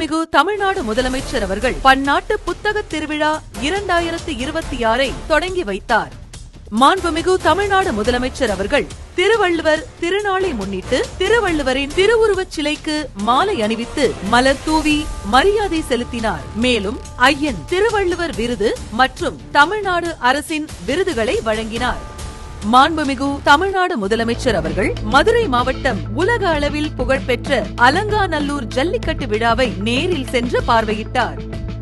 மாண்புமிகு தமிழ்நாடு முதலமைச்சர் அவர்கள் பன்னாட்டு புத்தக திருவிழா 2026 தொடங்கி வைத்தார். மாண்புமிகு தமிழ்நாடு முதலமைச்சர் அவர்கள் திருவள்ளுவர் திருநாளை முன்னிட்டு திருவள்ளுவரின் திருவுருவச் சிலைக்கு மாலை அணிவித்து மலர் தூவி மரியாதை செலுத்தினார். மேலும் ஐயன் திருவள்ளுவர் விருது மற்றும் தமிழ்நாடு அரசின் விருதுகளை வழங்கினார். மாண்புமிகு தமிழ்நாடு முதலமைச்சர் அவர்கள் மதுரை மாவட்டம் உலக அளவில் புகழ்பெற்ற அலங்காநல்லூர் ஜல்லிக்கட்டு விழாவை நேரில் சென்று பார்வையிட்டார்.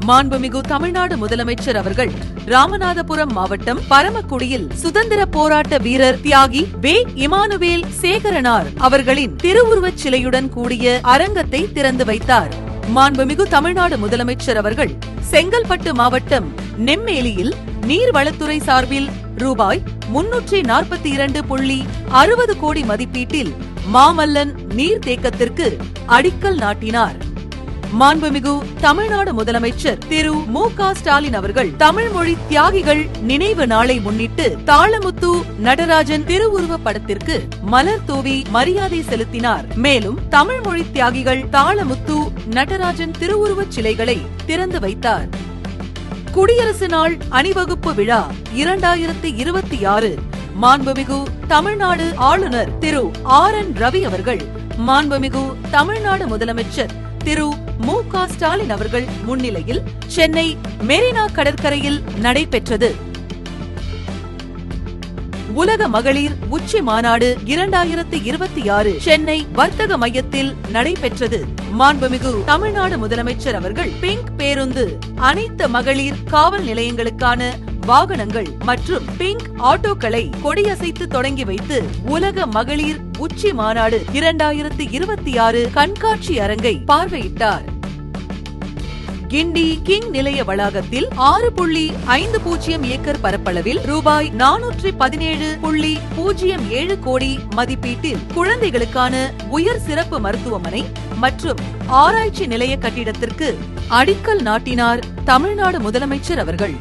மாண்புமிகு தமிழ்நாடு முதலமைச்சர் அவர்கள் ராமநாதபுரம் மாவட்டம் பரமக்குடியில் சுதந்திர போராட்ட வீரர் தியாகி வே. இமானுவேல் சேகரனார் அவர்களின் திருவுருவச் சிலையுடன் கூடிய அரங்கத்தை திறந்து வைத்தார். மாண்புமிகு தமிழ்நாடு முதலமைச்சர் அவர்கள் செங்கல்பட்டு மாவட்டம் நெம்மேலியில் நீர்வளத்துறை சார்பில் ரூபாய் 342.60 கோடி மதிப்பீட்டில் மாமல்லன் நீர்த்தேக்கத்திற்கு அடிக்கல் நாட்டினார். மாண்புமிகு தமிழ்நாடு முதலமைச்சர் திரு மு க ஸ்டாலின் அவர்கள் தமிழ் மொழி தியாகிகள் நினைவு நாளை முன்னிட்டு தாளமுத்து நடராஜன் திருவுருவ படத்திற்கு மலர் தூவி மரியாதை செலுத்தினார். மேலும் தமிழ் மொழி தியாகிகள் தாளமுத்து நடராஜன் திருவுருவச் சிலைகளை திறந்து வைத்தார். குடியரசு நாள் அணிவகுப்பு விழா 2026 மாண்புமிகு தமிழ்நாடு ஆளுநர் திரு R.N. ரவி அவர்கள் மாண்புமிகு தமிழ்நாடு முதலமைச்சர் திரு மு க ஸ்டாலின் அவர்கள் முன்னிலையில் சென்னை மெரினா கடற்கரையில் நடைபெற்றது. உலக மகளிர் உச்சி மாநாடு 2026 சென்னை வர்த்தக மையத்தில் நடைபெற்றது. மாண்புமிகு தமிழ்நாடு முதலமைச்சர் அவர்கள் பிங்க் பேருந்து, அனைத்து மகளிர் காவல் நிலையங்களுக்கான வாகனங்கள் மற்றும் பிங்க் ஆட்டோக்களை கொடியசைத்து தொடங்கி வைத்து உலக மகளிர் உச்சி மாநாடு 2026 கண்காட்சி அரங்கை பார்வையிட்டார். கிண்டி கிங் நிலைய வளாகத்தில் 6.50 ஏக்கர் பரப்பளவில் ரூபாய் 417.07 கோடி மதிப்பீட்டில் குழந்தைகளுக்கான உயர் சிறப்பு மருத்துவமனை மற்றும் ஆராய்ச்சி நிலைய கட்டிடத்திற்கு அடிக்கல் நாட்டினார் தமிழ்நாடு முதலமைச்சர் அவர்கள்.